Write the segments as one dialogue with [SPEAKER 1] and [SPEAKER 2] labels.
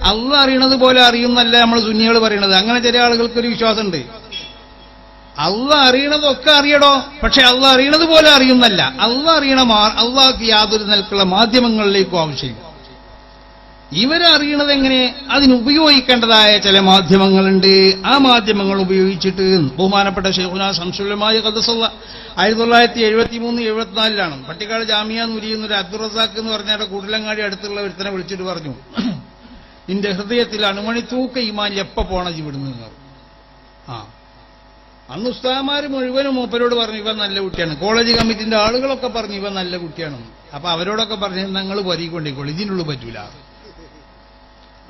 [SPEAKER 1] അള്ളാഹ് അറിയണത് പോലെ അറിയുന്നല്ല നമ്മൾ സുന്നികൾ പറയണത്. അങ്ങനെ ചില ആളുകൾക്കൊരു വിശ്വാസമുണ്ട്. അള്ളാഹ് അറിയണതൊക്കെ അറിയടോ, പക്ഷെ അള്ളാഹ് അറിയണത് പോലെ അറിയുന്നല്ല. അള്ളാഹ് അറിയണ അള്ളാഹ്ക്ക് യാതൊരു നിലക്കുള്ള മാധ്യമങ്ങളിലേക്കും ആവശ്യമില്ല. ഇവരറിയണത് എങ്ങനെ? അതിനുപയോഗിക്കേണ്ടതായ ചില മാധ്യമങ്ങളുണ്ട്. ആ മാധ്യമങ്ങൾ ഉപയോഗിച്ചിട്ട് ബഹുമാനപ്പെട്ട ശൈഖുനാ ശംസുലുലമായ ഖദ്ദസല്ലാഹ് 1973-74 പട്ടിക്കാട് ജാമിയ നുരിയുന്നൊരു അബ്ദുൾ റസാഖ് എന്ന് പറഞ്ഞാൽ കൂടലങ്ങാടി അടുത്തുള്ള ഒരുത്തനെ വിളിച്ചിട്ട് പറഞ്ഞു, നിന്റെ ഹൃദയത്തിൽ അണുമണി തൂക്ക ഈമാൻ എപ്പോ പോണ ഇവിടുന്ന്. അന്ന് ഉസ്താദന്മാർ മുഴുവനും മൂപ്പരോട് പറഞ്ഞു ഇവൻ നല്ല കുട്ടിയാണ്. കോളേജ് കമ്മിറ്റിന്റെ ആളുകളൊക്കെ പറഞ്ഞു ഇവൻ നല്ല കുട്ടിയാണ്. അപ്പൊ അവരോടൊക്കെ പറഞ്ഞു ഞങ്ങൾ വരികൊണ്ടേക്കോളൂ, ഇതിനുള്ളിൽ പറ്റൂല.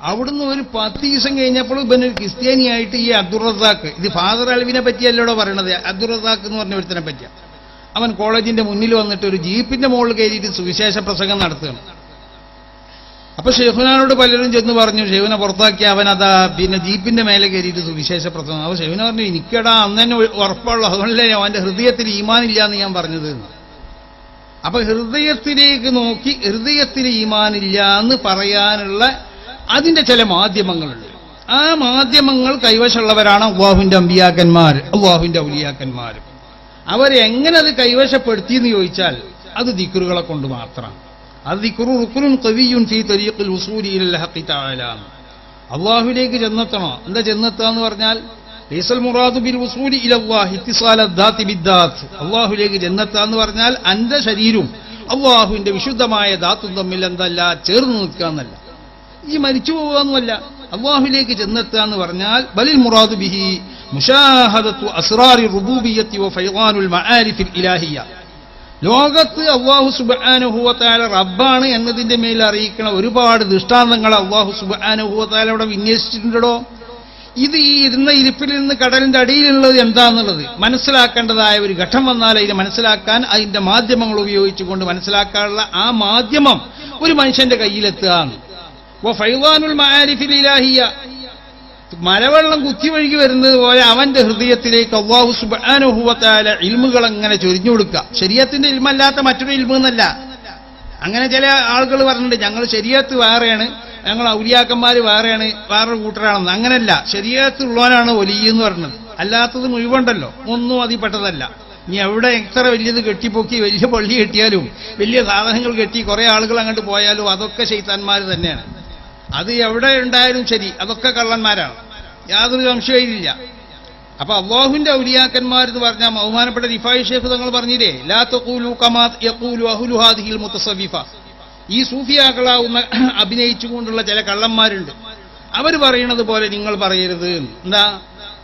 [SPEAKER 1] അവിടുന്ന് ഒരു 10 ദിവസം കഴിഞ്ഞപ്പോൾ ഇവനൊരു ക്രിസ്ത്യാനിയായിട്ട് ഈ അബ്ദുൾ റസാഖ്, ഇത് ഫാദർ അൽവിനെ പറ്റിയല്ലോടോ പറയണത്, അബ്ദുൾ റസാഖ് എന്ന് പറഞ്ഞ ഒരുത്തനെ പറ്റിയ, അവൻ കോളേജിന്റെ മുന്നിൽ വന്നിട്ട് ഒരു ജീപ്പിന്റെ മുകളിൽ കയറിയിട്ട് സുവിശേഷ പ്രസംഗം നടത്തുകയാണ്. അപ്പൊ ഷെയ്ഖുനാനോട് പലരും ചെന്ന് പറഞ്ഞു ഷെയ്ഖുനെ പുറത്താക്കി അവൻ അതാ പിന്നെ ജീപ്പിന്റെ മേലെ കയറിയിട്ട് സുവിശേഷ പ്രസംഗം. അപ്പൊ ഷെയ്ഖുന പറഞ്ഞു എനിക്കടാ അന്ന് തന്നെ ഉറപ്പുള്ളൂ, അതുകൊണ്ടല്ലേ അവന്റെ ഹൃദയത്തിൽ ഈമാനില്ല എന്ന് ഞാൻ പറഞ്ഞത്. അപ്പൊ ഹൃദയത്തിലേക്ക് നോക്കി ഹൃദയത്തിൽ ഈമാനില്ല എന്ന് പറയാനുള്ള അതിന്റെ ചില മാധ്യമങ്ങളുണ്ട്. ആ മാധ്യമങ്ങൾ കൈവശമുള്ളവരാണ് അല്ലാഹുവിന്റെ അമ്പിയാക്കന്മാർ, അല്ലാഹുവിന്റെ ഔലിയാക്കന്മാർ. അവരെങ്ങനെ അത് കൈവശപ്പെടുത്തി എന്ന് ചോദിച്ചാൽ അത് ദിക്റുകളെ കൊണ്ട് മാത്രമാണ്. അത് ദിക്റു റുക്നുൻ ഖവിയ്യുൻ ഫീ തരീഖിൽ ഉസൂലി ഇലൽ ഹഖ് തആല. അല്ലാഹുവിലേക്ക് ചെന്നെത്തണോ? എന്താ ചെന്നെത്താന്ന് പറഞ്ഞാൽ ലൈസൽ മുറാദു ബിൽ ഉസൂലി ഇലല്ലാഹി ഇത്തിസാല ദാത്തി ബിദ്ദാത്ത്. അല്ലാഹുവിലേക്ക് ചെന്നെത്താന്ന് പറഞ്ഞാൽ അന്റെ ശരീരവും അല്ലാഹുവിന്റെ വിശുദ്ധമായ ദാത്തും തമ്മിൽ എന്തല്ല ചേർന്ന് നിൽക്കാന്നല്ല, ഈ മരിച്ചു പോകാന്നുമല്ല. അല്ലാഹുവിലേക്ക് ചെന്നെത്തുക എന്ന് പറഞ്ഞാൽ ബലിൽ മുറാദു ബിഹി മുശാഹദത്തു അസ്റാരി റുബൂബിയ്യത്തി വ ഫൈളാനുൽ മആരിഫിൽ ഇലാഹിയ്യ. ലോകത്ത് അല്ലാഹു സുബ്ഹാനഹു വ തആല റബ്ബാണ് എന്നതിന്റെ മേൽ അറിയിക്കുന്ന ഒരുപാട് ദൃഷ്ടാന്തങ്ങൾ അല്ലാഹു സുബ്ഹാനഹു വ തആല അവിടെ വിന്യസിച്ചിട്ടുണ്ടോ. ഇത് ഈ ഇരുന്ന ഇരിപ്പിൽ നിന്ന് കടലിന്റെ അടിയിലുള്ളത് എന്താന്നുള്ളത് മനസ്സിലാക്കേണ്ടതായ ഒരു ഘട്ടം വന്നാൽ അതിനെ മനസ്സിലാക്കാൻ അതിന്റെ മാധ്യമങ്ങൾ ഉപയോഗിച്ചുകൊണ്ട് മനസ്സിലാക്കാനുള്ള ആ മാധ്യമം ഒരു മനുഷ്യന്റെ കയ്യിലെത്തുകയാണ്. ഫൈളാനുൽ മആരിഫിൽ ഇലാഹിയ്യ, മലവെള്ളം കുത്തിവഴുകി വരുന്നത് പോലെ അവന്റെ ഹൃദയത്തിലേക്ക് അല്ലാഹു സുബ്ഹാനഹു വ തആല ഇൽമുകൾ അങ്ങനെ ചൊരിഞ്ഞു കൊടുക്കുക. ശരീഅത്തിന്റെ ഇൽമല്ലാത്ത മറ്റൊരു ഇൽമ് എന്നല്ല. അങ്ങനെ ചില ആളുകൾ പറഞ്ഞിട്ടുണ്ട് ഞങ്ങൾ ശരീഅത്ത് വേറെയാണ്, ഞങ്ങൾ ഔലിയാക്കന്മാർ വേറെയാണ്, വേറൊരു കൂട്ടരാണെന്ന്. അങ്ങനെയല്ല, ശരീഅത്ത് ഉള്ളവനാണ് വലിയ എന്ന് പറഞ്ഞത്. അല്ലാത്തത് മുഴുവണ്ടല്ലോ, ഒന്നും അതിൽപ്പെട്ടതല്ല. ഇനി എവിടെ എത്ര വലിയത് കെട്ടിപ്പൊക്കി വലിയ പള്ളി കെട്ടിയാലും വലിയ സാധനങ്ങൾ കെട്ടി കുറെ ആളുകൾ അങ്ങോട്ട് പോയാലും അതൊക്കെ ശൈത്താന്മാർ തന്നെയാണ്. അത് എവിടെ ഉണ്ടായാലും ശരി, അതൊക്കെ കള്ളന്മാരാണ്, യാതൊരു സംശയമില്ല. അപ്പൊ അല്ലാഹുവിന്റെ ഔലിയാക്കന്മാർ എന്ന് പറഞ്ഞാൽ ബഹുമാനപ്പെട്ട റിഫായി ശൈഖ് തങ്ങൾ പറഞ്ഞില്ലേ, ലാ തഖൂലു കമാ യഖൂലു അഹ്ലു ഹാദിഹിൽ മുതസവ്വിഫ. ഈ സൂഫിയാക്കളാവുന്ന അഭിനയിച്ചുകൊണ്ടുള്ള ചില കള്ളന്മാരുണ്ട്, അവർ പറയുന്നത് പോലെ നിങ്ങൾ പറയരുത്. എന്താ?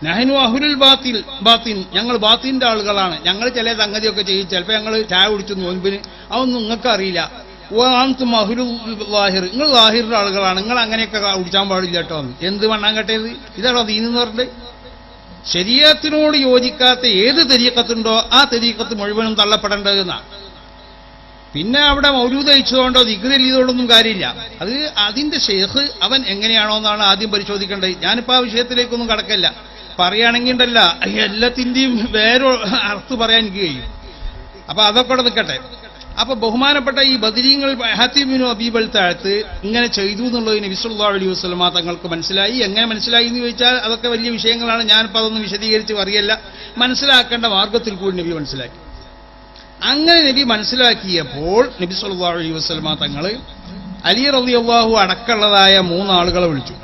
[SPEAKER 1] നഹ്നു അഹ്ലുൽ ബാത്തിൻ, ഞങ്ങൾ ബാത്തിന്റെ ആളുകളാണ്. ഞങ്ങൾ ചില സംഗതിയൊക്കെ ചെയ്യും, ചിലപ്പോൾ ഞങ്ങൾ ചായ കുടിച്ചു നോൻപിന്, അതൊന്നും നിങ്ങൾക്ക് അറിയില്ല. അൻതും അഹ്ലുൽ ളാഹിർ, നിങ്ങൾ ളാഹിറിന്റെ ആളുകളാണ്, നിങ്ങൾ അങ്ങനെയൊക്കെ കുടിച്ചാൻ പാടില്ല കേട്ടോ. എന്ത് മണ്ണാൻ കെട്ടത്? ഇതാണോ ദീനെന്ന് പറഞ്ഞത്? ശരീഅത്തിനോട് യോജിക്കാത്ത ഏത് തരീഖത്തുണ്ടോ ആ തരീഖത്ത് മുഴുവനും തള്ളപ്പെടേണ്ടതെന്നാണ്. പിന്നെ അവിടെ മൗലൂദ് അയച്ചതുകൊണ്ടോ ദിക്ർ ചെയ്തതുകൊണ്ടൊന്നും കാര്യമില്ല. അത് അതിന്റെ ഷെയ്ഖ് അവൻ എങ്ങനെയാണോ എന്നാണ് ആദ്യം പരിശോധിക്കേണ്ടത്. ഞാനിപ്പോ ആ വിഷയത്തിലേക്കൊന്നും കടക്കല്ല. പറയുകയാണെങ്കിൽ ഉണ്ടല്ല എല്ലാത്തിന്റെയും വേറെ അർത്ഥം പറയാൻ എനിക്ക് കഴിയും. അപ്പൊ അതൊക്കെ അവിടെ നിൽക്കട്ടെ. അപ്പൊ ബഹുമാനപ്പെട്ട ഈ ബദരീങ്ങൾ ഹാത്തിബ് ബിൻ അബീ ബൽതഅത്ത് ഇങ്ങനെ ചെയ്തു എന്നുള്ളത് നബി സല്ലല്ലാഹു അലൈഹി വസല്ലമ തങ്ങൾക്ക് മനസ്സിലായി. എങ്ങനെ മനസ്സിലായി എന്ന് ചോദിച്ചാൽ അതൊക്കെ വലിയ വിഷയങ്ങളാണ്, ഞാനിപ്പോൾ അതൊന്നും വിശദീകരിച്ച് പറയല്ല. മനസ്സിലാക്കേണ്ട മാർഗത്തിൽ കൂടി നബി മനസ്സിലാക്കി. അങ്ങനെ നബി മനസ്സിലാക്കിയപ്പോൾ നബി സല്ലല്ലാഹു അലൈഹി വസല്ലമ തങ്ങൾ അലി റളിയല്ലാഹു അടക്കമുള്ളതായ 3 ആളുകളെ വിളിച്ചു.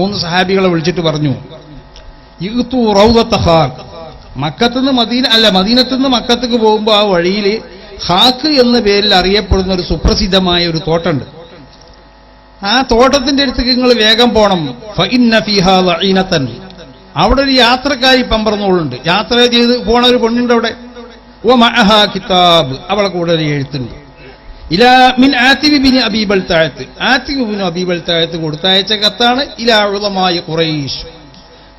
[SPEAKER 1] 3 സഹാബികളെ വിളിച്ചിട്ട് പറഞ്ഞു, യുത്തു റൗദത ഖാഖ്. മദീനത്തുനിന്ന് മക്കത്തേക്ക് പോകുമ്പോൾ ആ വഴിയിൽ ഖാഖ് എന്ന പേരിൽ അറിയപ്പെടുന്ന ഒരു സുപ്രസിദ്ധമായ ഒരു തോട്ടമുണ്ട്. ആ തോട്ടത്തിന്റെ അടുത്തേക്ക് നിങ്ങൾ വേഗം പോണം. ഫഇന്ന ഫീഹാ ലഈനതൻ. അവിടെ ഒരു യാത്രക്കാരി പമ്പറന്നോളുണ്ട്, യാത്ര ചെയ്ത് പോണ ഒരു പെണ്ണുണ്ട് അവിടെ. വമഅഹാ കിതാബ്, അവളെ കൂടെ ഒരു എഴുത്തുണ്ട്. ഇലാ മിൻ ആതിബ് ബിൻ അബീ ബൽതഅത്ത്. ആതിബ് ബിൻ അബീ ബൽതഅത്ത് കൊടുത്തയച്ച കത്താണ് ഇലാ ഉളമായ ഖുറൈശ്.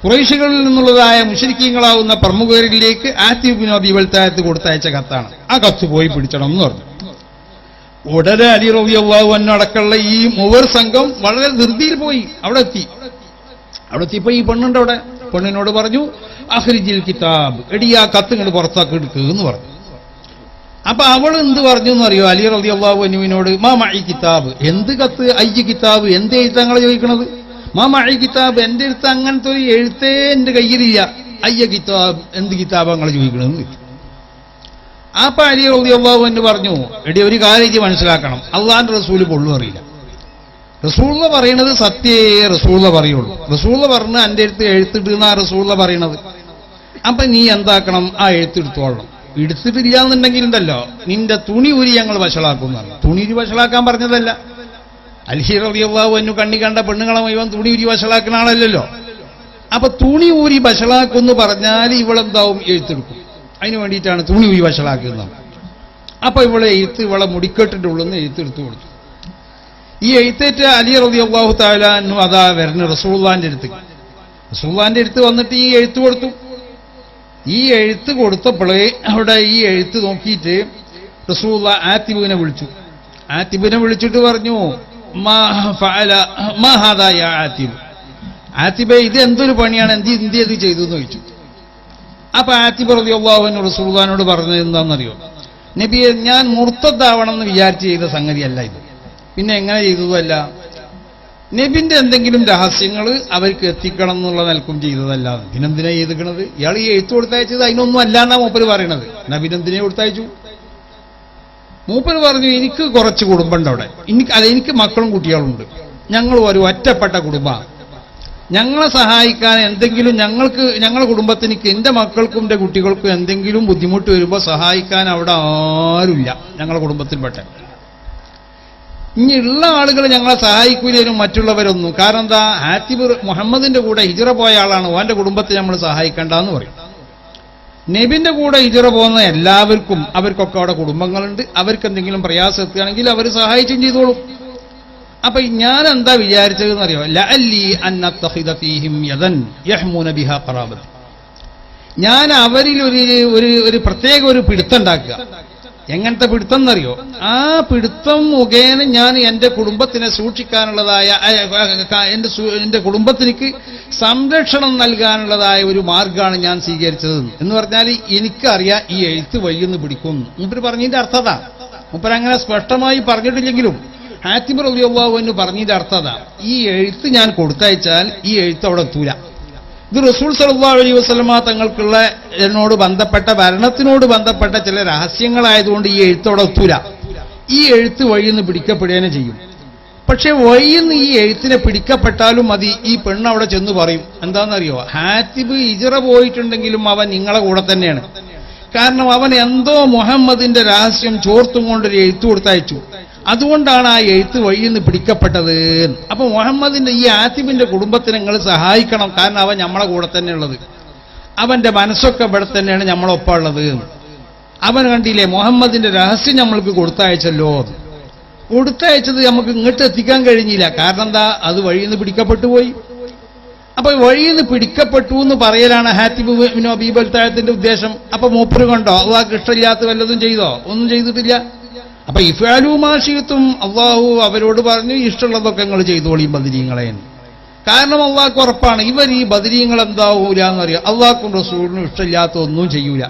[SPEAKER 1] ഖുറൈശികളിൽ നിന്നുള്ളതായ മുശ്രിക്കീങ്ങളാവുന്ന പ്രമുഖരിലേക്ക് ആതിബ് ബിൻ അബീ ബൽതഅത്ത് കൊടുത്തയച്ച കത്താണ്. ആ കത്ത് പോയി പിടിക്കണം എന്ന് പറഞ്ഞു. ഉടനെ അലി റളിയല്ലാഹു അൻഹു അടക്കമുള്ള ഈ 3 സംഘം വളരെ ധൃതിയിൽ പോയി അവിടെ എത്തിയപ്പോ ഈ പെണ്ണുണ്ട് അവിടെ. പെണ്ണിനോട് പറഞ്ഞു, അഖ്രിജിൽ കിതാബ്, എടി ആ കത്ത് ഇങ്ങോട്ട് പുറത്താക്കി എടുക്കുക എന്ന് പറഞ്ഞു. അപ്പൊ അവൾ എന്ത് പറഞ്ഞു എന്നറിയോ? അലി റളിയല്ലാഹു അൻഹുവിനോട് മാ മഈ കിതാബ്, എന്ത് കത്ത്, അയ്യ കിതാബ്, എന്ത് എഴുത്താങ്ങളെ ചോദിക്കണത്? മാ മഈ കിതാബ്, എന്റെ അടുത്ത് അങ്ങനത്തെ ഒരു എഴുത്തേ എന്റെ കയ്യിലില്ല. അയ്യ കിതാബ്, എന്ത് കിതാബ് നിങ്ങൾ ചോദിക്കണമെന്ന് ചോദിച്ചു. അപ്പൊ അലി റളിയല്ലാഹു അൻഹു പറഞ്ഞു, എടി ഒരു കാര്യം മനസ്സിലാക്കണം, അള്ളാന്റെ റസൂല് പൊള്ളു അറിയില്ല. റസൂള്ള പറയണത് സത്യേ റസൂള്ള പറയുള്ളൂ. റസൂള്ള പറഞ്ഞ് എന്റെ അടുത്ത് എഴുത്തിടുന്ന റസൂള്ള പറയണത്. അപ്പൊ നീ എന്താക്കണം, ആ എഴുത്തെടുത്തോളണം. എടുത്തിട്ടില്ല എന്നുണ്ടെങ്കിൽ ഉണ്ടല്ലോ നിന്റെ തുണി ഊരി ഞങ്ങൾ വഷളാക്കുന്നതാണ്. തുണി ഊരി വഷളാക്കാൻ പറഞ്ഞതല്ല. അലി റളിയല്ലാഹു അൻഹു കണ്ണി കണ്ട പെണ്ണുങ്ങളെ മുഴുവൻ തുണി ഊരി വഷളാക്കുന്ന ആളല്ലല്ലോ. അപ്പൊ തുണി ഊരി വഷളാക്കുമെന്ന് പറഞ്ഞാൽ ഇവളെന്താവും, എഴുത്തെടുക്കും. അതിന് വേണ്ടിയിട്ടാണ് തുണി ഊരി വഷളാക്കുന്നത്. അപ്പൊ ഇവളെ ഇവളെ മുടിക്കെട്ടിന്റെ ഉള്ളിൽ നിന്ന് എഴുത്തെടുത്തു കൊടുത്തു. ഈ എഴുത്തേറ്റ് അലി റളിയല്ലാഹു തആല അൻഹു അതാ വരുന്ന റസൂലുള്ളാഹിന്റെ അടുത്ത്. റസൂലുള്ളാഹിന്റെ അടുത്ത് വന്നിട്ട് ഈ എഴുത്ത് കൊടുത്തു. ഈ എഴുത്ത് കൊടുത്തപ്പോഴേ അവിടെ ഈ എഴുത്ത് നോക്കിയിട്ട് റസൂലുള്ളാഹി ആതിബിനെ വിളിച്ചു. ആതിബിനെ വിളിച്ചിട്ട് പറഞ്ഞു, മാ ഫഅല മാ ഹാദാ യാ ആതിബ്, ആതിബേ ഇത് എന്തൊരു പണിയാണ്, എന്ത് ചെയ്തു എന്ന് ചോദിച്ചു. അപ്പൊ ആതിബ് റളിയല്ലാഹു അൻഹു റസൂലുള്ളാഹിനോട് പറഞ്ഞത് എന്താണെന്നറിയോ? നബിയെ, ഞാൻ മുർത്തദ്ദാവണം എന്ന് വിചാരിച്ച് ചെയ്ത സംഗതിയല്ല ഇത്. പിന്നെ എങ്ങനെ ചെയ്തതല്ല, നബിന്റെ എന്തെങ്കിലും രഹസ്യങ്ങൾ അവർക്ക് എത്തിക്കണം എന്നുള്ള നിലക്കും ചെയ്തതല്ല. പിന്നെന്തിനാ ചെയ്തിക്കണത്? ഇയാൾ ഈ എഴുത്ത് കൊടുത്തയച്ചത് അതിനൊന്നും അല്ല എന്നാ മൂപ്പര് പറയണത്. നബിനെന്തിനെ കൊടുത്തയച്ചു? മൂപ്പര് പറഞ്ഞു, എനിക്ക് കുറച്ച് കുടുംബമുണ്ട് അവിടെ, എനിക്ക് മക്കളും കുട്ടികളുണ്ട്, ഞങ്ങൾ ഒരു ഒറ്റപ്പെട്ട കുടുംബമാണ്, ഞങ്ങളെ സഹായിക്കാൻ എന്തെങ്കിലും ഞങ്ങളുടെ കുടുംബത്തിന്, എന്റെ മക്കൾക്കും എന്റെ കുട്ടികൾക്കും എന്തെങ്കിലും ബുദ്ധിമുട്ട് വരുമ്പോൾ സഹായിക്കാൻ അവിടെ ആരുമില്ല ഞങ്ങളുടെ കുടുംബത്തിൽപ്പെട്ട. ഇനിയുള്ള ആളുകൾ ഞങ്ങളെ സഹായിക്കൂലും മറ്റുള്ളവരൊന്നും. കാരണം എന്താ, ആതിബ് മുഹമ്മദിന്റെ കൂടെ ഹിജ്റ പോയ ആളാണ്, ഓന്റെ കുടുംബത്തെ നമ്മൾ സഹായിക്കണ്ടെന്ന് പറയും. നബിന്റെ കൂടെ ഹിജ്റ പോകുന്ന എല്ലാവർക്കും അവർക്കൊക്കെ അവിടെ കുടുംബങ്ങളുണ്ട്, അവർക്ക് എന്തെങ്കിലും പ്രയാസം എത്തുകയാണെങ്കിൽ അവർ സഹായിച്ചും ചെയ്തോളും. അപ്പൊ ഞാൻ എന്താ വിചാരിച്ചതെന്നറിയോ? ലഅല്ലി അൻ അത്തഖിദ ഫീഹിം യദൻ യഹ്മുന ബിഹാ ഖറാബതി, ഞാൻ അവരിൽ ഒരു പ്രത്യേക ഒരു പിടുത്തുണ്ടാക്കുക. എങ്ങനത്തെ പിടുത്തം എന്നറിയോ? ആ പിടുത്തം മുഖേന ഞാൻ എന്റെ കുടുംബത്തിനെ സൂക്ഷിക്കാനുള്ളതായ, എന്റെ കുടുംബത്തിനിക്ക് സംരക്ഷണം നൽകാനുള്ളതായ ഒരു മാർഗമാണ് ഞാൻ സ്വീകരിച്ചത് എന്ന് പറഞ്ഞാൽ എനിക്കറിയാം ഈ എഴുത്ത് വഴിയൊന്ന് പിടിക്കും. മൂപ്പര് പറഞ്ഞതിന്റെ അർത്ഥതാ, മൂപ്പര് അങ്ങനെ സ്പഷ്ടമായി പറഞ്ഞിട്ടില്ലെങ്കിലും ആതിബ് റളിയല്ലാഹു അൻഹു പറഞ്ഞതിന്റെ അർത്ഥതാ, ഈ എഴുത്ത് ഞാൻ കൊടുത്തയച്ചാൽ ഈ എഴുത്ത് അവിടെ എത്തൂല. ഇത് റസൂൽ സല്ലല്ലാഹു അലൈഹി വസല്ലമ തങ്ങൾക്കുള്ള എന്നോട് ബന്ധപ്പെട്ട, ഭരണത്തിനോട് ബന്ധപ്പെട്ട ചില രഹസ്യങ്ങളായതുകൊണ്ട് ഈ എഴുത്തോടെ എത്തൂല. ഈ എഴുത്ത് വഴിയെന്ന് പിടിക്കപ്പെടുകയും ചെയ്യും. പക്ഷെ വഴിയെന്ന് ഈ എഴുത്തിനെ പിടിക്കപ്പെട്ടാലും മതി, ഈ പെണ്ണ് അവിടെ ചെന്ന് പറയും. എന്താണെന്നറിയോ? ആതിബ് ഹിജ്റ പോയിട്ടുണ്ടെങ്കിലും അവൻ നിങ്ങളെ കൂടെ തന്നെയാണ്. കാരണം അവൻ എന്തോ മുഹമ്മദിന്റെ രഹസ്യം ചോർത്തും കൊണ്ടൊരു എഴുത്ത് കൊടുത്തയച്ചു, അതുകൊണ്ടാണ് ആ എഴുത്ത് വഴിയെന്ന് പിടിക്കപ്പെട്ടത്. അപ്പൊ മുഹമ്മദിന്റെ ഈ ആതിബിന്റെ കുടുംബത്തിനെ നിങ്ങൾ സഹായിക്കണം, കാരണം അവൻ നമ്മളെ കൂടെ തന്നെ ഉള്ളത്, അവന്റെ മനസ്സൊക്കെ ഇവിടെ തന്നെയാണ് നമ്മളൊപ്പം ഉള്ളത്. അവൻ കണ്ടില്ലേ മുഹമ്മദിന്റെ രഹസ്യം നമ്മൾക്ക് കൊടുത്തയച്ചല്ലോ. കൊടുത്തയച്ചത് നമുക്ക് ഇങ്ങോട്ട് എത്തിക്കാൻ കഴിഞ്ഞില്ല. കാരണം എന്താ? അത് വഴിയിൽ നിന്ന് പിടിക്കപ്പെട്ടു പോയി. അപ്പൊ വഴിയിൽ നിന്ന് പിടിക്കപ്പെട്ടു എന്ന് പറയലാണ് ആതിബ് ഇബ്നു അബീ ബൽതാഅത്തിന്റെ ഉദ്ദേശം. അപ്പൊ മൂപ്പര് കണ്ടോ അള്ളാഹ്ക്ക് ഇഷ്ടമില്ലാത്ത വല്ലതും ചെയ്തോ? ഒന്നും ചെയ്തിട്ടില്ല. അപ്പൊ ഇഫ്അലൂ മാ ശിഅ്തും, അള്ളാഹു അവരോട് പറഞ്ഞു ഇഷ്ടമുള്ളതൊക്കെ നിങ്ങൾ ചെയ്തോളിയും ബദരീങ്ങളെ. കാരണം അള്ളാഹ്ക്ക് ഉറപ്പാണ് ഇവർ ഈ ബദരീങ്ങൾ എന്താവൂല എന്നറിയാം, അള്ളാഹ്ക്കും റസൂലിനും ഇഷ്ടമില്ലാത്ത ഒന്നും ചെയ്യൂല.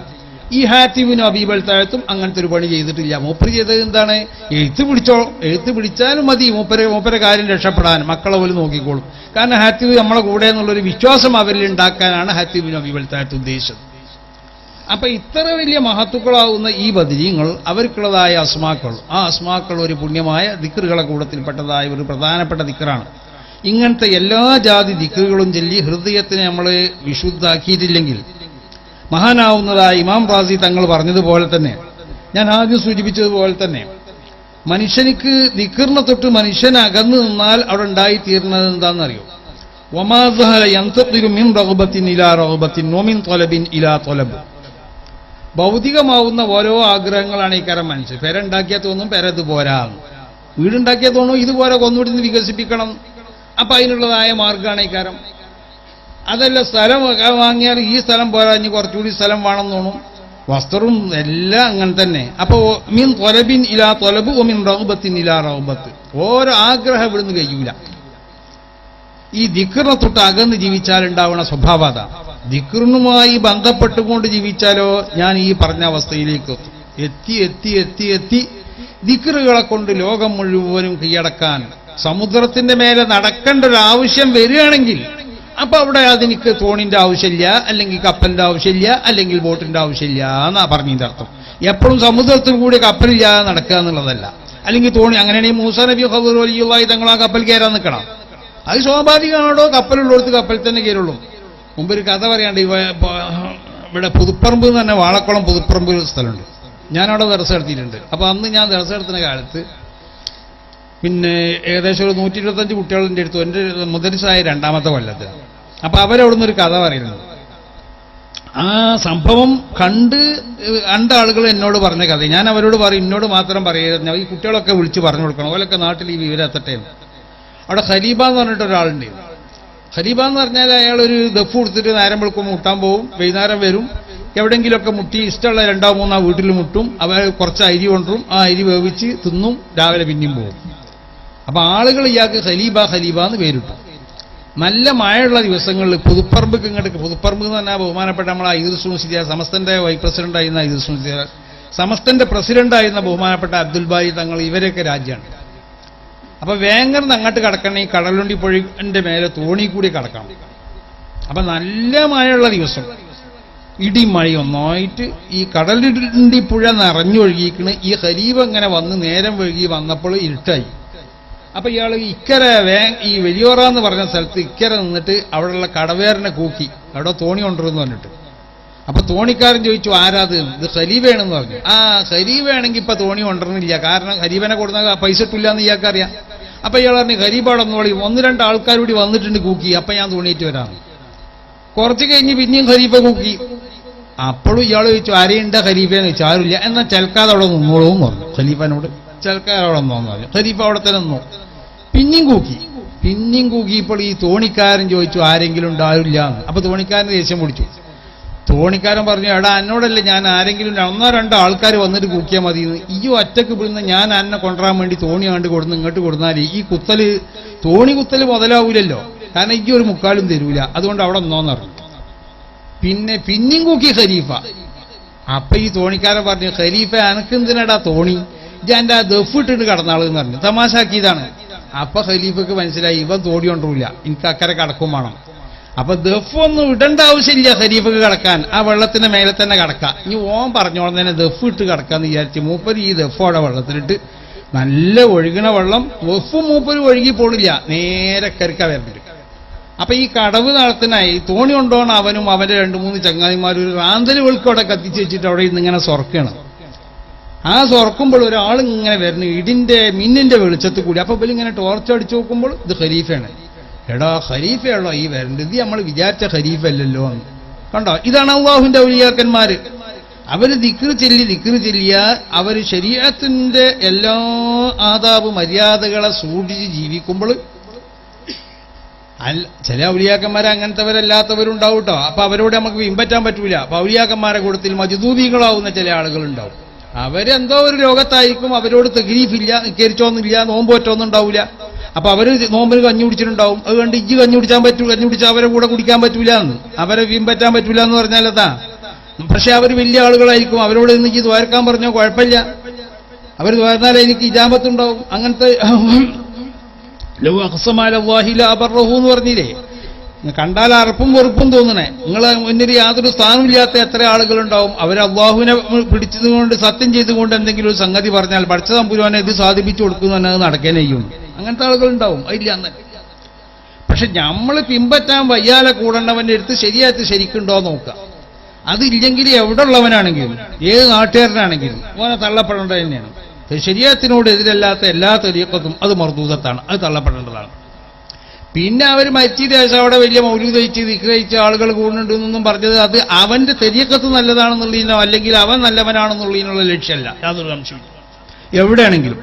[SPEAKER 1] ഈ ആതിബ് ഇബ്നു അബീ ബൽതാഅത്തും അങ്ങനത്തെ ഒരു പണി ചെയ്തിട്ടില്ല. മൂപ്പര് ചെയ്തത് എന്താണ്? എഴുത്ത് പിടിച്ചോ, എഴുത്ത് പിടിച്ചാലും മതി മൂപ്പരെ കാര്യം രക്ഷപ്പെടാൻ, മക്കളെ പോലും നോക്കിക്കോളും. കാരണം ആതിബ് നമ്മളെ കൂടെ എന്നുള്ളൊരു വിശ്വാസം അവരിൽ ഉണ്ടാക്കാനാണ് ആതിബ് ഇബ്നു അബീ ബൽതാഅത്ത് ഉദ്ദേശിച്ചത്. അപ്പൊ ഇത്ര വലിയ മഹത്തുക്കളാവുന്ന ഈ ബദരീങ്ങൾ, അവർക്കുള്ളതായ അസ്മാക്കൾ, ആ അസ്മാക്കൾ ഒരു പുണ്യമായ ദിക്റുകളെ കൂടത്തിൽപ്പെട്ടതായ ഒരു പ്രധാനപ്പെട്ട ദിക്റാണ്. ഇങ്ങനത്തെ എല്ലാ ജാതി ദിക്റുകളും ചൊല്ലി ഹൃദയത്തിനെ നമ്മൾ വിശുദ്ധാക്കിയിട്ടില്ലെങ്കിൽ മഹാനാവുന്നതായ ഇമാം റാസി തങ്ങൾ പറഞ്ഞതുപോലെ തന്നെ, ഞാൻ ആദ്യം സൂചിപ്പിച്ചതുപോലെ തന്നെ, മനുഷ്യനിക്ക് ദിക്റിനെ തൊട്ട് മനുഷ്യൻ അകന്നു നിന്നാൽ അവിടെ ഉണ്ടായിത്തീരുന്നത് എന്താണെന്നറിയോ? വമാ സഹല യൻതഖിലു മിൻ റഗ്ബത്തിൻ ഇലാ റഗ്ബത്തിൻ വമിൻ ത്വലബിൻ ഇലാ ത്വലബ്. ഭൗതികമാവുന്ന ഓരോ ആഗ്രഹങ്ങളാണ് ഈ കാരം മനുഷ്യൻ. പെരുണ്ടാക്കിയാൽ തോന്നും പെരത് പോരാ, വീടുണ്ടാക്കിയാൽ തോന്നും ഇതുപോലെ ഒന്നുകൂടി വികസിപ്പിക്കണം. അപ്പൊ അതിനുള്ളതായ മാർഗമാണ് ഈ കാരം. അതല്ല, സ്ഥലം വാങ്ങിയാൽ ഈ സ്ഥലം പോരാ, ഇനി കുറച്ചുകൂടി സ്ഥലം വേണം തോന്നും, വസ്ത്രവും എല്ലാം അങ്ങനെ തന്നെ. അപ്പോ മിൻ ത്വലബിൻ ഇലാ ത്വലബ് വമിൻ റഗ്ബത്തിൻ ഇലാ റഗ്ബത്ത്. ഓരോ ആഗ്രഹം ഇവിടുന്ന് കഴിയൂല. ഈ ദിക്റിനെ തൊട്ട് അകന്ന് ജീവിച്ചാൽ ഉണ്ടാവുന്ന സ്വഭാവത, ദിക്റിനുമായി ബന്ധപ്പെട്ടുകൊണ്ട് ജീവിച്ചാലോ ഞാൻ ഈ പറഞ്ഞ അവസ്ഥയിലേക്ക് എത്തും. എത്തി എത്തി എത്തി എത്തി ദിക്റുകളെ കൊണ്ട് ലോകം മുഴുവനും കീഴടക്കാൻ സമുദ്രത്തിന്റെ മേലെ നടക്കേണ്ട ഒരു ആവശ്യം വരികയാണെങ്കിൽ അപ്പൊ അവിടെ അതിനിക്ക് തോണിന്റെ ആവശ്യമില്ല, അല്ലെങ്കിൽ കപ്പലിന്റെ ആവശ്യമില്ല, അല്ലെങ്കിൽ ബോട്ടിന്റെ ആവശ്യമില്ല എന്നാ പറഞ്ഞതിന്റെ അർത്ഥം. എപ്പോഴും സമുദ്രത്തിൽ കൂടി കപ്പലില്ലാതെ നടക്കുക എന്നുള്ളതല്ല, അല്ലെങ്കിൽ തോണി. അങ്ങനെയാണെങ്കിൽ മൂസാ നബി ഖദർ വലിയുള്ളായി തങ്ങൾ ആ കപ്പൽ കയറാൻ നിൽക്കണം. അത് സ്വാഭാവികമാണോ? കപ്പലുള്ളടത്ത് കപ്പലിൽ തന്നെ കയറുള്ളൂ. മുമ്പൊരു കഥ പറയാണ്ട്, ഇവിടെ പുതുപ്പറമ്പ് എന്ന് തന്നെ വാളക്കുളം പുതുപ്പറമ്പ് ഒരു സ്ഥലമുണ്ട്. ഞാനവിടെ ദർശനം നടത്തിയിട്ടുണ്ട്. അപ്പൊ അന്ന് ഞാൻ ദർശനം നടത്തുന്ന കാലത്ത് പിന്നെ ഏകദേശം ഒരു 125 കുട്ടികളുടെ അടുത്തു എൻ്റെ മുദരിസായ 2ാമത്തെ കൊല്ലത്തിൽ. അപ്പൊ അവരവിടുന്ന് ഒരു കഥ പറയുന്നത്, ആ സംഭവം കണ്ട ആളുകൾ എന്നോട് പറഞ്ഞ കഥ ഞാൻ അവരോട് പറയും. എന്നോട് മാത്രം പറയുക, ഈ കുട്ടികളൊക്കെ വിളിച്ച് പറഞ്ഞു കൊടുക്കണം, ഓലൊക്കെ നാട്ടിൽ ഈ വിവരം എത്തട്ടെ. അവിടെ ഖലീബ എന്ന് പറഞ്ഞിട്ട് ഒരാളുണ്ട്. ഖലീബ എന്ന് പറഞ്ഞാൽ അയാളൊരു ദഫ് കൊടുത്തിട്ട് നേരം വെളുക്കുമ്പോൾ മുട്ടാൻ പോകും, വൈകുന്നേരം വരും, എവിടെയെങ്കിലുമൊക്കെ മുട്ടി ഇഷ്ടമുള്ള 2-3 വീട്ടിൽ മുട്ടും. അവർ കുറച്ച് അരി കൊണ്ടും ആ അരി വേവിച്ച് തിന്നും, രാവിലെ പിന്നെയും പോകും. അപ്പൊ ആളുകൾ ഇയാൾക്ക് ഖലീബ ഖലീബ എന്ന് പേരിട്ടു. നല്ല മഴയുള്ള ദിവസങ്ങളിൽ പുതുപ്പറമ്പ് എന്ന് പറഞ്ഞാൽ ബഹുമാനപ്പെട്ട നമ്മളെ ഇദ്രീസ് മുസ്ലിയാർ, സമസ്തന്റെ വൈസ് പ്രസിഡന്റായിരുന്ന ഇദ്രീസ് മുസ്ലിയാർ, സമസ്തന്റെ പ്രസിഡന്റായിരുന്ന ബഹുമാനപ്പെട്ട അബ്ദുൽ ബാരി തങ്ങൾ, ഇവരൊക്കെ രാജ്യമാണ്. അപ്പൊ വേങ്ങർന്ന് അങ്ങോട്ട് കടക്കണേ ഈ കടലുണ്ടി പുഴന്റെ മേലെ തോണി കൂടി കടക്കണം. അപ്പൊ നല്ല മഴയുള്ള ദിവസം ഇടിമഴയൊന്നായിട്ട് ഈ കടലുണ്ടി പുഴ നിറഞ്ഞൊഴുകിയിരിക്കണ്. ഈ ഖലീബ ഇങ്ങനെ വന്ന് നേരം വഴുകി വന്നപ്പോൾ ഇരുട്ടായി. അപ്പൊ ഇയാൾ ഇക്കരെ ഈ വലിയോറ എന്ന് പറഞ്ഞ സ്ഥലത്ത് ഇക്കരെ നിന്നിട്ട് അവിടെയുള്ള കടവേറിനെ കൂക്കി, അവിടെ തോണി കൊണ്ടുവരുമെന്ന് പറഞ്ഞിട്ട്. അപ്പൊ തോണിക്കാരൻ ചോദിച്ചു, ആരാത്? ഇത് ഖലീബയാണെന്ന് പറഞ്ഞു. ആ ഖലീബയാണെങ്കിൽ ഇപ്പൊ തോണി കൊണ്ടുവരുന്നില്ല, കാരണം ഖലീബനെ കൊടുക്കുന്ന പൈസ ഇട്ടില്ല എന്ന് ഇയാൾക്കറിയാം. അപ്പൊ ഇയാൾ പറഞ്ഞു, ഖലീബ അവിടെ ഒന്നോളി, 1-2 ആൾക്കാർ കൂടി വന്നിട്ടുണ്ട് കൂക്കി, അപ്പൊ ഞാൻ തോണിയിട്ട് വരാം. കുറച്ച് കഴിഞ്ഞ് പിന്നെയും ഖലീഫ കൂക്കി. അപ്പോഴും ഇയാൾ ചോദിച്ചു, ആരെയുണ്ട ഖലീഫയെന്ന് ചോദിച്ചു. ആരുമില്ല. എന്നാൽ ചെൽക്കാതെ അവിടെ നിന്നോളൂ എന്ന് പറഞ്ഞു ഖലീഫനോട്. ചെൽക്കാതെ അവിടെ നിന്നോന്ന് പറഞ്ഞു. ഖലീഫ അവിടെ തന്നെ നിന്നു. പിന്നെയും കൂക്കിയപ്പോൾ ഈ തോണിക്കാരൻ ചോദിച്ചു, ആരെങ്കിലും ഉണ്ടാവില്ല എന്ന്. അപ്പൊ തോണിക്കാരന് ദേഷ്യം പിടിച്ചു. തോണിക്കാരൻ പറഞ്ഞു, എടാ എന്നോടല്ലേ, ഞാൻ ആരെങ്കിലും 1-2 ആൾക്കാർ വന്നിട്ട് കൂക്കിയാൽ മതി. ഈ ഒറ്റക്ക് പിടുന്ന ഞാൻ എന്നെ കൊണ്ടുവരാൻ വേണ്ടി തോണി കണ്ട് കൊടുന്ന് ഇങ്ങോട്ട് കൊടുന്നാൽ ഈ തോണി കുത്തല് മുതലാവൂലല്ലോ, കാരണം ഈ ഒരു മുക്കാലും തരൂല, അതുകൊണ്ട് അവിടെ നിന്നോന്ന് പറഞ്ഞു. പിന്നെയും കൂക്കി ഖലീഫ. അപ്പൊ ഈ തോണിക്കാരൻ പറഞ്ഞു, ഖലീഫ എനക്കെന്തിനടാ തോണി, ഞാൻ ആ ദഫ് ഇട്ടിട്ട് കടന്നാളെന്ന് പറഞ്ഞു. തമാശാക്കിയതാണ്. അപ്പൊ ഖലീഫക്ക് മനസ്സിലായി, ഇവൻ തോണി കൊണ്ടുപോയില്ല, എനിക്ക് അക്കരെ കടക്കും വേണം. അപ്പൊ ദഫ് ഒന്നും ഇടേണ്ട ആവശ്യമില്ല ഖലീഫക്ക് കടക്കാൻ, ആ വെള്ളത്തിന്റെ മേലെ തന്നെ കടക്കാം. ഇനി ഓൻ പറഞ്ഞോളം തന്നെ ദഫ് ഇട്ട് കടക്കാന്ന് വിചാരിച്ച് മൂപ്പര് ഈ ദഫോടെ വെള്ളത്തിലിട്ട് നല്ല ഒഴുകണ വെള്ളം, ദഫ് മൂപ്പര് ഒഴുകി പോണില്ല, നേരെ കരുക്ക വരുന്നുണ്ട്. അപ്പൊ ഈ കടവ് നടത്തിനായി തോണി കൊണ്ടുപോകണം അവനും അവന്റെ 2-3 ചങ്ങാതിമാരും ഒരു റാന്തല് വെളുക്കവിടെ കത്തിച്ച് വെച്ചിട്ട് അവിടെ ഇന്ന് ഇങ്ങനെ സ്വർക്കണം. ആ സ്വർക്കുമ്പോൾ ഒരാൾ ഇങ്ങനെ വരുന്നു മിന്നിന്റെ വെളിച്ചത്ത് കൂടി. അപ്പൊ ഇങ്ങനെ ടോർച്ച് അടിച്ചു നോക്കുമ്പോൾ ഇത് ഖലീഫയാണ്. എടാ ഖലീഫയാണോ ഈ വരേണ്ടത്, ഇത് നമ്മൾ വിചാരിച്ച ഖലീഫ അല്ലല്ലോ എന്ന് കണ്ടോ. ഇതാണ് അല്ലാഹുവിന്റെ ഔലിയാക്കന്മാര്. അവര് ദിക്ർ ചെല്ലിയ അവര് ശരീഅത്തിന്റെ എല്ലാ ആദാബ് മര്യാദകളെ സൂക്ഷിച്ച് ജീവിക്കുമ്പോൾ, ചില ഔലിയാക്കന്മാരെ അങ്ങനത്തെവരല്ലാത്തവരുണ്ടാവും കേട്ടോ. അപ്പൊ അവരോട് നമുക്ക് പിൻപറ്റാൻ പറ്റൂല. അപ്പൊ ഔലിയാക്കന്മാരെ കൂട്ടത്തിൽ മജ്ദൂബികളാവുന്ന ചില ആളുകളുണ്ടാവും. അവരെന്തോ ഒരു രോഗത്തായിരിക്കും, അവരോട് തഗ്രീഫില്ല, നിസ്കരിച്ചോന്നില്ല, നോമ്പ് പറ്റൊന്നും ഉണ്ടാവില്ല. അപ്പൊ അവര് നോമ്പിന് കഞ്ഞി കുടിച്ചിട്ടുണ്ടാവും. അതുകൊണ്ട് ഇജ്ജ് കഞ്ഞി കുടിച്ചാൽ അവരെ കൂടെ കുടിക്കാൻ പറ്റൂല എന്ന്, അവരെ പിൻപറ്റാൻ പറ്റൂല എന്ന് പറഞ്ഞാൽ അതാ. പക്ഷെ അവർ വലിയ ആളുകളായിരിക്കും, അവരോട് എനിക്ക് ദ്വാരക്കാൻ പറഞ്ഞോ കുഴപ്പമില്ല, അവർ ദ്വാരന്നാലേ എനിക്ക് ഇജാബത്തുണ്ടാവും. അങ്ങനത്തെ എന്ന് പറഞ്ഞില്ലേ, കണ്ടാൽ അറപ്പും വെറുപ്പും തോന്നണേ. നിങ്ങളെ മുന്നിൽ യാതൊരു സ്ഥാനമില്ലാത്ത എത്ര ആളുകളുണ്ടാവും. അവർ അള്ളാഹുവിനെ പിടിച്ചതുകൊണ്ട് സത്യം ചെയ്തുകൊണ്ട് എന്തെങ്കിലും ഒരു സംഗതി പറഞ്ഞാൽ പഠിച്ച തമ്പുരാനെ ഇത് സാധിപ്പിച്ചു കൊടുക്കുന്നു തന്നെ അത് നടക്കാനേ ചെയ്യും. അങ്ങനത്തെ ആളുകളുണ്ടാവും, അതില്ല അന്ന്. പക്ഷെ നമ്മൾ പിൻപറ്റാൻ വയ്യാലെ കൂടേണ്ടവന്റെ അടുത്ത് ശരിയായിട്ട് ശരിക്കുണ്ടോ നോക്കുക. അതില്ലെങ്കിൽ എവിടെ ഉള്ളവനാണെങ്കിലും ഏത് നാട്ടുകാരനാണെങ്കിലും ഓനെ തള്ളപ്പെടേണ്ടത് തന്നെയാണ്. ശരീഅത്തിനോട് എതിരല്ലാത്ത എല്ലാ തരീഖത്തും അത് മർദൂദത്താണ്, അത് തള്ളപ്പെടേണ്ടതാണ്. പിന്നെ അവർ മരിച്ചതിന് ശേഷം അവിടെ വലിയ മൗലൂദ് കഴിച്ച് ദിക്ർ കഴിച്ച ആളുകൾ കൂടുന്നുണ്ടെന്നൊന്നും പറഞ്ഞത് അത് അവന്റെ തരീഖത്ത് നല്ലതാണെന്നുള്ളതിനോ അല്ലെങ്കിൽ അവൻ നല്ലവനാണെന്നുള്ളതിനുള്ള ലക്ഷ്യമല്ല, യാതൊരു സംശയമില്ല എവിടെയാണെങ്കിലും.